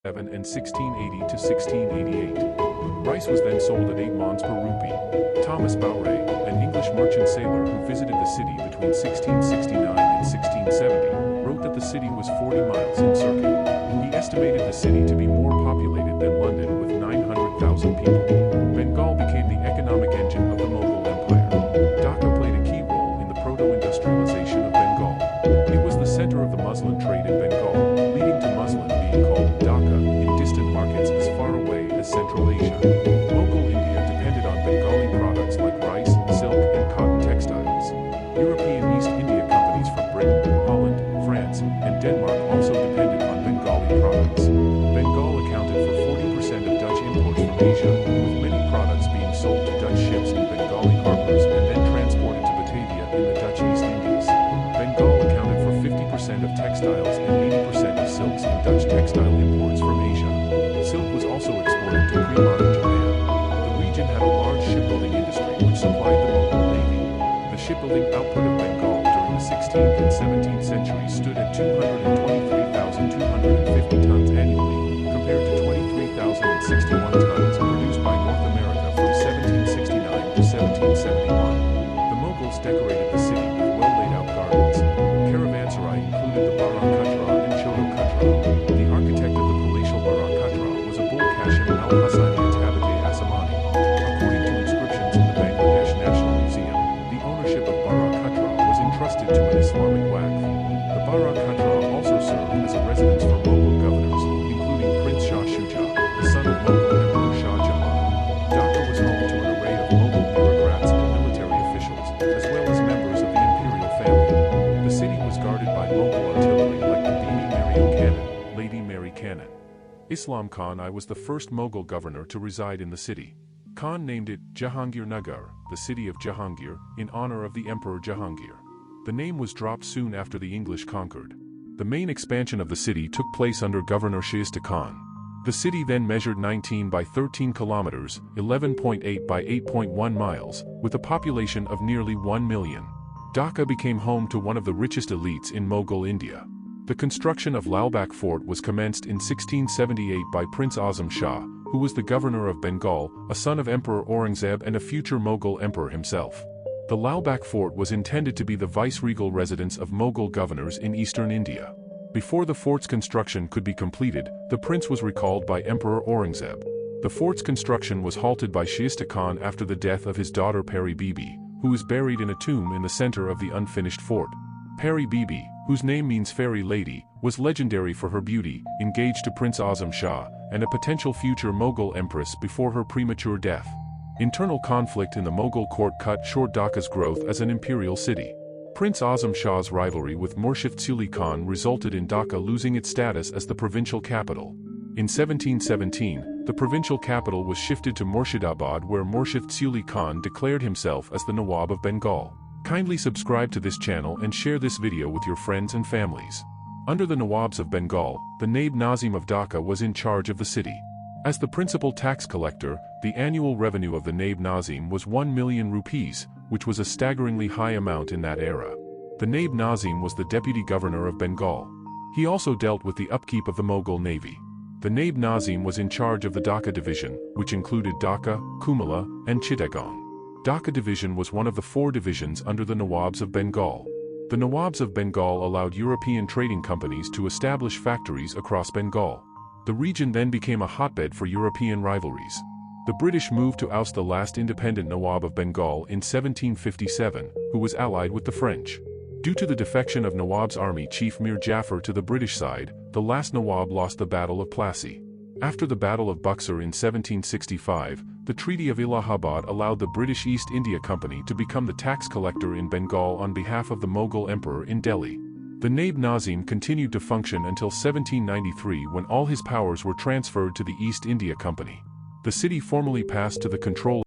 and 1680 to 1688. Rice was then sold at 8 mons per rupee. Thomas Bowray, an English merchant sailor who visited the city between 1669 and 1670, wrote that the city was 40 miles in circuit. He estimated the city to be more populated than London with 900,000 people. Bengal became the economic engine of the Mughal Empire. Dhaka played a key role in the proto-industrialization of Bengal. It was the center of the muslin trade in Bengal, leading to muslin being called Dhaka in distant markets as far away as Central Asia. Mughal India depended on Bengali products like rice, silk, and cotton textiles. European East India companies from Britain, Holland, France, and Denmark also depended on Bengali products. Bengal accounted for 40% of Dutch imports from Asia, with many products being sold to Dutch ships in Bengali harbors and then transported to Batavia in the Dutch East Indies. Bengal accounted for 50% of textiles and 80% of silks in Dutch textile imports from Asia. Silk was also exported to pre-modern Japan. The region had a large shipbuilding industry which supplied the Mughal navy. The shipbuilding output of Bengal during the 16th and 17th centuries stood at 223,250 tons annually, compared to 23,061 tons produced by North America from 1769 to 1771. The Mughals decorated the city with well-laid-out gardens. Caravanserai included the Barak Katra and Chodo Katra. The architect of the palatial Barak Katra was Abul Qasim al-Hassaniyat Habate Assamani. According to inscriptions in the Bangladesh National Museum, the ownership of Barak Katra was entrusted to an Islamic waqf. The Barak Katra also served as a residence for Mughal governors, including Prince Shah Shuja, the son of Mughal Emperor Shah Jahan. Dhaka was home to an array of Mughal bureaucrats and military officials, as well as members of the imperial family. The city was guarded by Mughal artillery like the Bibi Mariam Cannon, Lady Mary Cannon. Islam Khan I was the first Mughal governor to reside in the city. Khan named it Jahangir Nagar, the city of Jahangir, in honor of the Emperor Jahangir. The name was dropped soon after the English conquered. The main expansion of the city took place under Governor Shaista Khan. The city then measured 19 by 13 kilometers, 11.8 by 8.1 miles, with a population of nearly 1 million. Dhaka became home to one of the richest elites in Mughal India. The construction of Lalbagh Fort was commenced in 1678 by Prince Azam Shah, who was the governor of Bengal, a son of Emperor Aurangzeb and a future Mughal emperor himself. The Lalbagh Fort was intended to be the viceregal residence of Mughal governors in eastern India. Before the fort's construction could be completed, the prince was recalled by Emperor Aurangzeb. The fort's construction was halted by Shaista Khan after the death of his daughter Peri Bibi, who is buried in a tomb in the center of the unfinished fort. Peri Bibi, whose name means fairy lady, was legendary for her beauty, engaged to Prince Azam Shah, and a potential future Mughal empress before her premature death. Internal conflict in the Mughal court cut short Dhaka's growth as an imperial city. Prince Azam Shah's rivalry with Murshid Quli Khan resulted in Dhaka losing its status as the provincial capital. In 1717, the provincial capital was shifted to Murshidabad, where Murshid Quli Khan declared himself as the Nawab of Bengal. Kindly subscribe to this channel and share this video with your friends and families. Under the Nawabs of Bengal, the Naib Nazim of Dhaka was in charge of the city. As the principal tax collector, the annual revenue of the Naib Nazim was 1 million rupees, which was a staggeringly high amount in that era. The Naib Nazim was the deputy governor of Bengal. He also dealt with the upkeep of the Mughal navy. The Naib Nazim was in charge of the Dhaka division, which included Dhaka, Kumala, and Chittagong. Dhaka division was one of the 4 divisions under the Nawabs of Bengal. The Nawabs of Bengal allowed European trading companies to establish factories across Bengal. The region then became a hotbed for European rivalries. The British moved to oust the last independent Nawab of Bengal in 1757, who was allied with the French. Due to the defection of Nawab's army chief Mir Jafar to the British side, the last Nawab lost the Battle of Plassey. After the Battle of Buxar in 1765, the Treaty of Allahabad allowed the British East India Company to become the tax collector in Bengal on behalf of the Mughal emperor in Delhi. The Naib Nazim continued to function until 1793, when all his powers were transferred to the East India Company. The city formally passed to the control